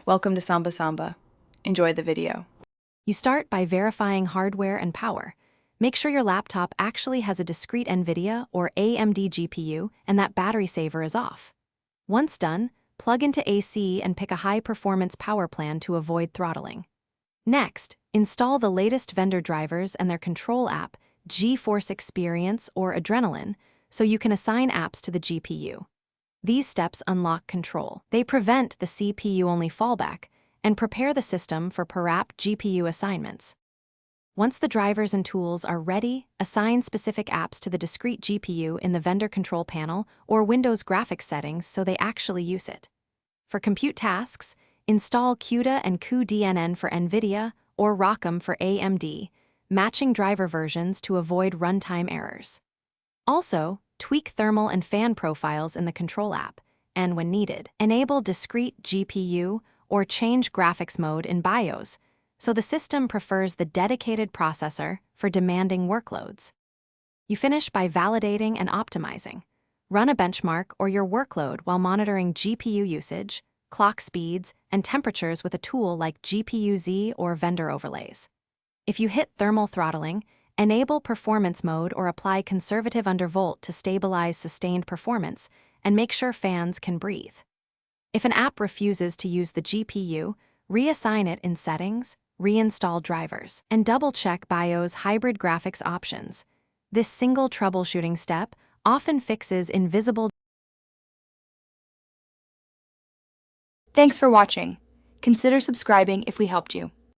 Welcome to Samba Samba. Enjoy the video. You start by verifying hardware and power. Make sure your laptop actually has a discrete NVIDIA or AMD GPU and that battery saver is off. Once done, plug into AC and pick a high-performance power plan to avoid throttling. Next, install the latest vendor drivers and their control app, GeForce Experience or Adrenaline, so you can assign apps to the GPU. These steps unlock control. They prevent the CPU-only fallback and prepare the system for per-app GPU assignments. Once the drivers and tools are ready, assign specific apps to the discrete GPU in the vendor control panel or Windows graphics settings so they actually use it. For compute tasks, install CUDA and cuDNN for NVIDIA or ROCm for AMD, matching driver versions to avoid runtime errors. Also, tweak thermal and fan profiles in the control app, and when needed, enable discrete GPU or change graphics mode in BIOS, so the system prefers the dedicated processor for demanding workloads. You finish by validating and optimizing. Run a benchmark or your workload while monitoring GPU usage, clock speeds, and temperatures with a tool like GPU-Z or vendor overlays. If you hit thermal throttling, enable performance mode or apply conservative undervolt to stabilize sustained performance and make sure fans can breathe. If an app refuses to use the GPU, reassign it in Settings, reinstall drivers, and double-check BIOS hybrid graphics options. This single troubleshooting step often fixes invisible. Thanks for watching. Consider subscribing if we helped you.